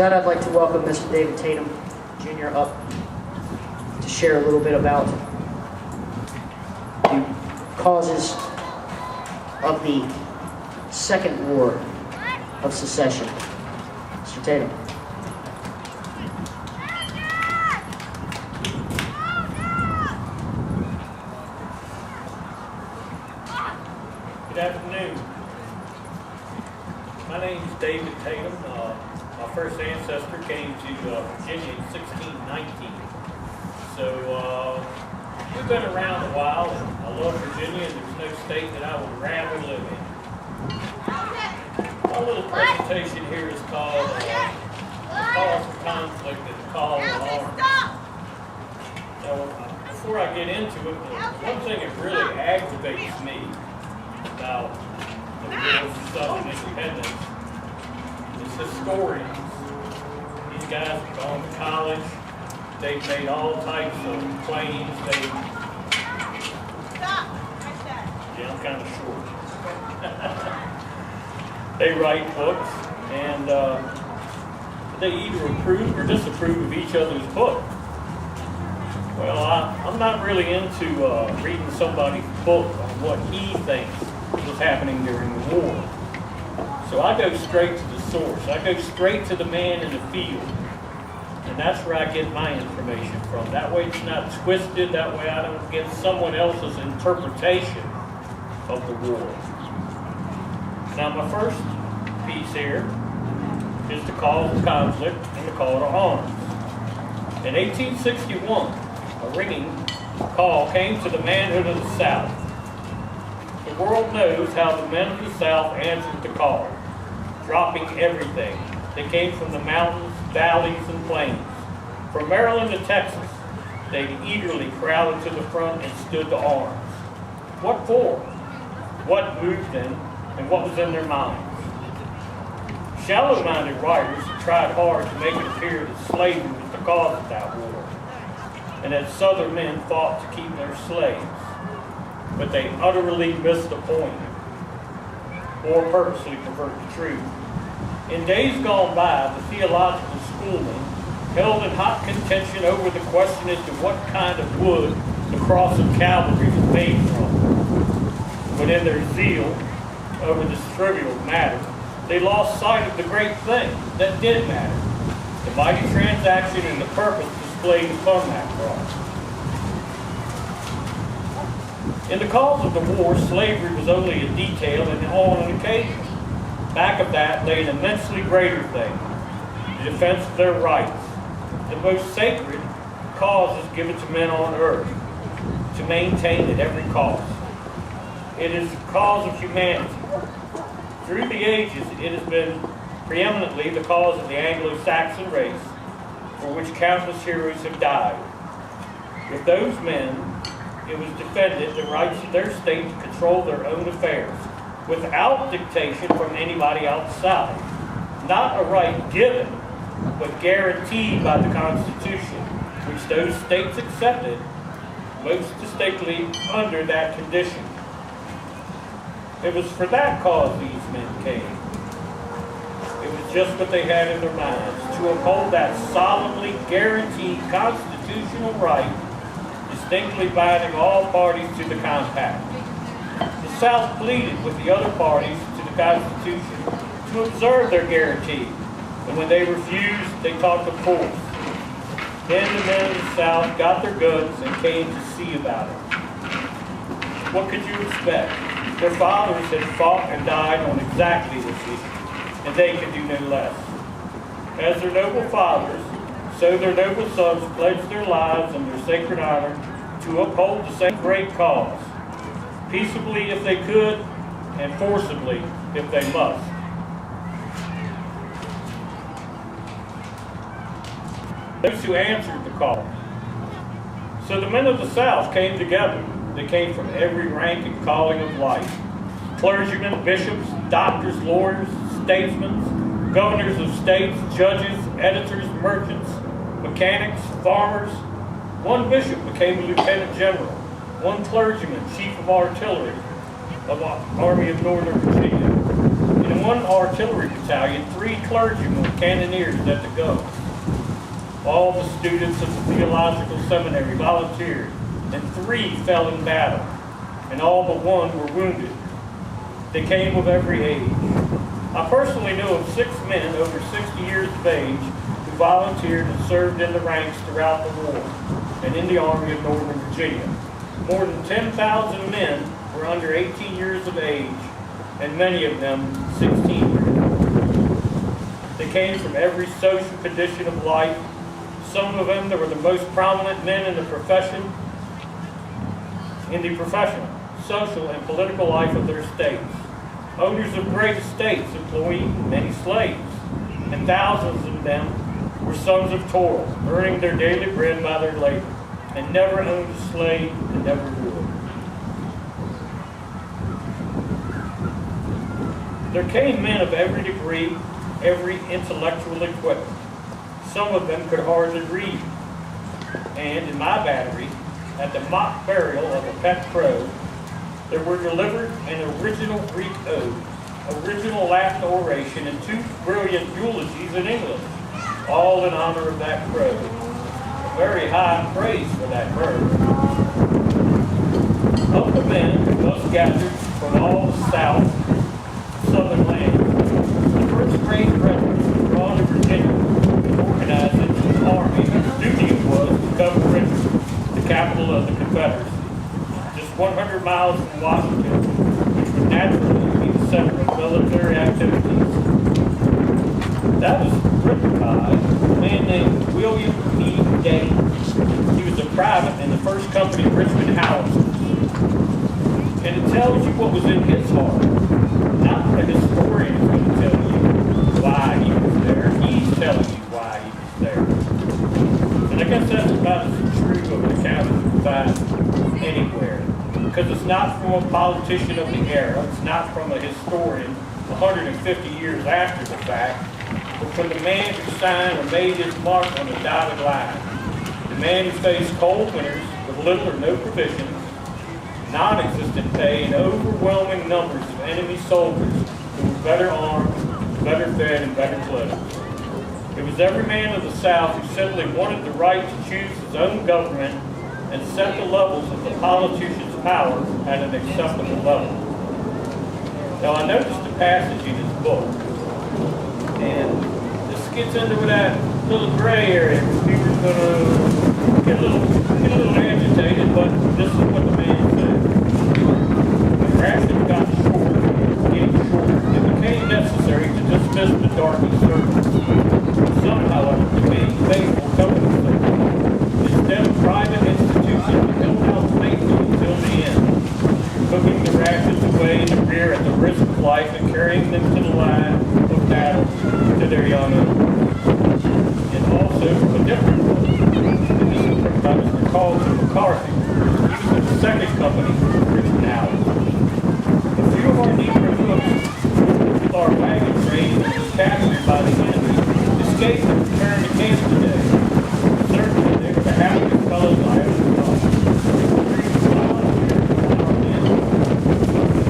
that, I'd like to welcome Mr. David Tatum, Jr. up to share a little bit about the causes of the Second War of Secession. Mr. Tatum. Good afternoon. My name is David Tatum. My first ancestor came to Virginia in 1619. So we've been around a while, and I love Virginia, and there's no state that I would rather live in. Our little presentation here is called The Cause of Conflict and the Call of Arms. Now, before I get into it, one thing that really aggravates me about the War for Southern Independence is historians. These guys have gone to college, they've made all types of claims, yeah, I'm kind of short. They write books, and they either approve or disapprove of each other's book. Well, I'm not really into reading somebody's book on what he thinks was happening during the war. So I go straight to the source. I go straight to the man in the field. And that's where I get my information from. That way it's not twisted. That way I don't get someone else's interpretation of the war. Now my first piece here is the cause of conflict and the call to arms. In 1861, a ringing call came to the manhood of the South. The world knows how the men of the South answered the call, dropping everything. They came from the mountains, valleys, and plains. From Maryland to Texas, they eagerly crowded to the front and stood to arms. What for? What moved them, and what was in their minds? Shallow-minded writers have tried hard to make it appear that slavery was the cause of that war, and that Southern men fought to keep their slaves. But they utterly missed the point, or purposely pervert the truth. In days gone by, the theological schoolmen held in hot contention over the question as to what kind of wood the cross of Calvary was made from. But in their zeal over this trivial matter, they lost sight of the great thing that did matter, the mighty transaction and the purpose displayed upon that cross. In the cause of the war, slavery was only a detail and on an occasion. Back of that lay an immensely greater thing, the defense of their rights, the most sacred causes given to men on earth, to maintain at every cost. It is the cause of humanity. Through the ages, it has been preeminently the cause of the Anglo-Saxon race, for which countless heroes have died. With those men, it was defended the rights of their state to control their own affairs, without dictation from anybody outside. Not a right given, but guaranteed by the Constitution, which those states accepted, most distinctly under that condition. It was for that cause these men came. It was just what they had in their minds, to uphold that solemnly guaranteed constitutional right, distinctly binding all parties to the compact. The South pleaded with the other parties to the Constitution to observe their guarantee, and when they refused, they talked of force. Then the men of the South got their guns and came to see about it. What could you expect? Their fathers had fought and died on exactly this issue, and they could do no less. As their noble fathers, so their noble sons pledged their lives and their sacred honor to uphold the same great cause, peaceably if they could, and forcibly if they must. Those who answered the call. So the men of the South came together. They came from every rank and calling of life. Clergymen, bishops, doctors, lawyers, statesmen, governors of states, judges, editors, merchants, mechanics, farmers. One bishop became a lieutenant general. One clergyman, chief of artillery of the Army of Northern Virginia. In one artillery battalion, 3 clergymen with cannoneers at the guns. All the students of the theological seminary volunteered, and 3 fell in battle, and all but 1 were wounded. They came of every age. I personally know of 6 men over 60 years of age who volunteered and served in the ranks throughout the war and in the Army of Northern Virginia. More than 10,000 men were under 18 years of age, and many of them 16 years old. They came from every social condition of life. Some of them that were the most prominent men in the professional, social, and political life of their states. Owners of great estates employing many slaves, and thousands of them were sons of toil, earning their daily bread by their labor, and never owned a slave and never would. There came men of every degree, every intellectual equipment. Some of them could hardly read. And in my battery, at the mock burial of a pet crow, there were delivered an original Greek ode, original Latin oration, and 2 brilliant eulogies in English, all in honor of that crow. Very high praise for that bird. Of the men thus gathered from all the southern lands, the first great regiment brought to Virginia and organized into an army whose duty it was to cover Richmond, the capital of the Confederacy, just 100 miles from Washington, which would naturally be the center of military activities. That was written by a man named William B. Tatum. He was a private in the 1st Company Richmond Howitzers. And it tells you what was in his heart. Not a historian is going to tell you why he was there. He's telling you why he was there. And I guess that's about as true of an account as you can find anywhere. Because it's not from a politician of the era. It's not from a historian 150 years after the fact. But from the man who signed or made his mark on the dotted line. The man who faced cold winters with little or no provisions, non-existent pay, and overwhelming numbers of enemy soldiers who were better armed, better fed, and better clothed. It was every man of the South who simply wanted the right to choose his own government and set the levels of the politician's power at an acceptable level. Now, I noticed a passage in his book, and this gets into that little gray area where people are going to get a little agitated, but this is what the man said. When rations got getting shorter, it became necessary to dismiss the darkest servants. Some, however, remained faithful company servants. Instead of private institutions, held out faithfully until the end, cooking the rations away in the rear at the risk of life and carrying them to the line of battle to their young owners. And also a different book, and this was written by Mr. Carlton McCarthy. He was in the 2nd Company, Richmond Howitzers. A few of our Negro troops with our wagon train and was captured by the enemy escaped and returned to camp today. Certainly they were the happiest fellows I ever saw.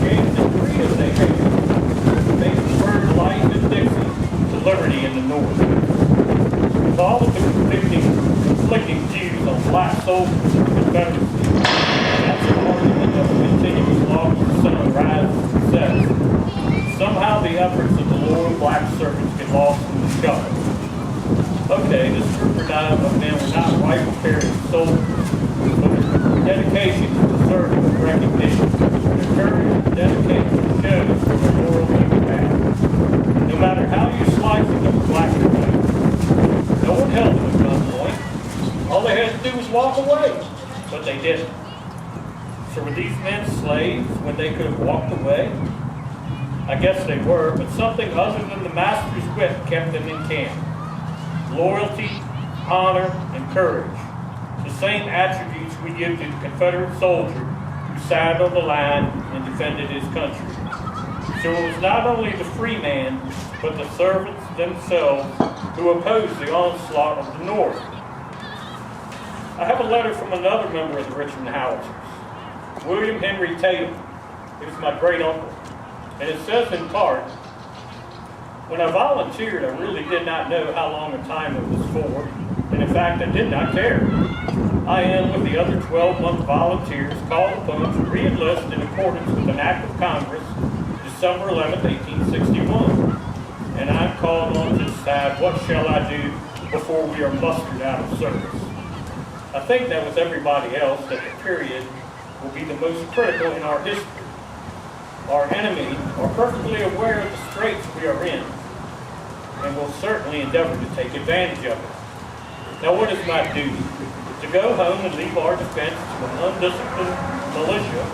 James and freedom they hated. They preferred life in Dixie to liberty in the North. With all of the conflicting views on black soldiers and the Confederacy, that's an argument that will continue as long as the sun rises and sets. Somehow the efforts of the loyal black servants get lost in the shuffle. Okay, this group of men were not rifle-carrying soldiers, but their dedication to serving with recognition. Their courage and dedication shows from their moral impact. No matter how you slice it, they were black or white. No one held them at gunpoint. All they had to do was walk away, but they didn't. So were these men slaves when they could have walked away? I guess they were, but something other than the master's whip kept them in camp. Loyalty, honor, and courage. The same attributes we give to the Confederate soldier who sat on the line and defended his country. So it was not only the free man, but the servants themselves who opposed the onslaught of the North. I have a letter from another member of the Richmond Howitzers, William Henry Tatum. He was my great uncle. And it says in part, When I volunteered, I really did not know how long a time it was for, and in fact, I did not care. I am, with the other 12-month volunteers, called upon to re-enlist in accordance with an act of Congress, December 11, 1861. And I'm called on to decide what shall I do before we are mustered out of service. I think that with everybody else, that the period will be the most critical in our history. Our enemies are perfectly aware of the straits we are in, and will certainly endeavor to take advantage of it. Now, what is my duty? To go home and leave our defense to an undisciplined militia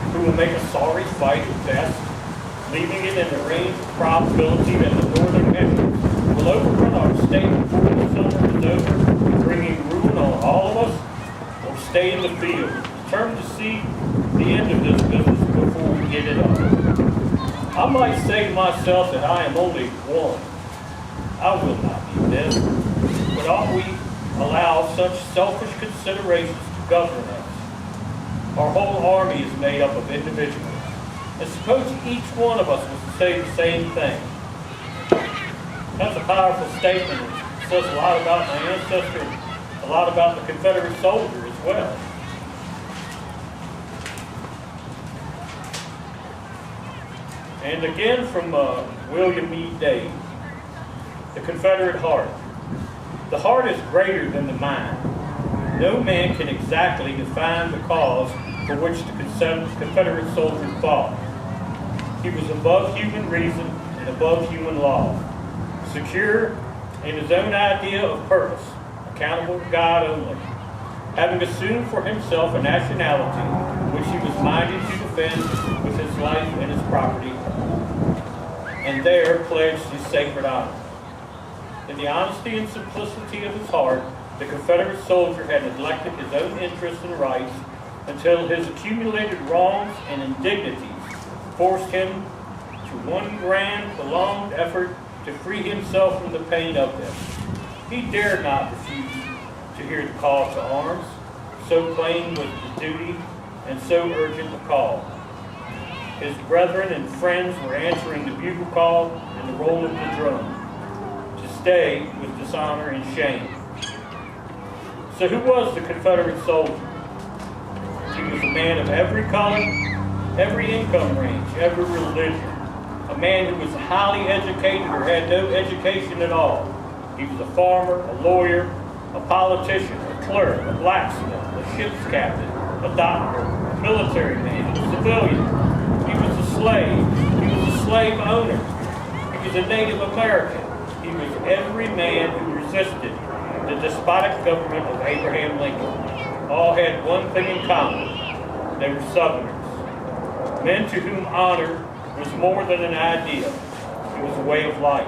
who will make a sorry fight at best, leaving it in the range of probability that the northern enemy will overrun our state before the summer is over, bringing ruin on all of us, or stay in the field, determined to see the end of this business before we get it on. I might say to myself that I am only one. I will not be this, but ought we allow such selfish considerations to govern us? Our whole army is made up of individuals, and suppose each one of us was to say the same thing. That's a powerful statement. It says a lot about my ancestor, a lot about the Confederate soldier as well. And again from William E. Day, The Confederate Heart. The heart is greater than the mind. No man can exactly define the cause for which the Confederate soldier fought. He was above human reason and above human law, secure in his own idea of purpose, accountable to God only, having assumed for himself a nationality which he was minded to defend with his life and his property, and there pledged his sacred honor. In the honesty and simplicity of his heart, the Confederate soldier had neglected his own interests and rights until his accumulated wrongs and indignities forced him to one grand, prolonged effort to free himself from the pain of them. He dared not refuse to hear the call to arms, so plain was the duty and so urgent the call. His brethren and friends were answering the bugle call and the roll of the drum. To stay was dishonor and shame. So who was the Confederate soldier? He was a man of every color, every income range, every religion. A man who was highly educated or had no education at all. He was a farmer, a lawyer, a politician, a clerk, a blacksmith, a ship's captain, a doctor, a military man, a civilian. He was a slave. He was a slave owner. He was a Native American. He was every man who resisted the despotic government of Abraham Lincoln. All had one thing in common. They were Southerners. Men to whom honor was more than an idea. It was a way of life.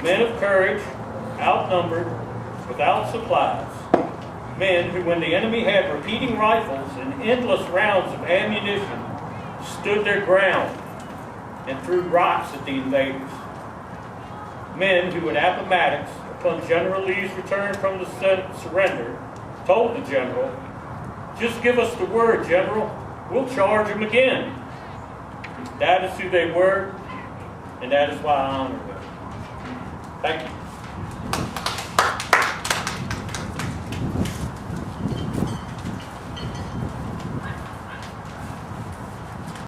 Men of courage, outnumbered, without supplies. Men who, when the enemy had repeating rifles and endless rounds of ammunition, stood their ground and threw rocks at the invaders. Men who, at Appomattox, upon General Lee's return from the surrender, told the general, "Just give us the word, General. We'll charge them again." That is who they were, and that is why I honor them. Thank you.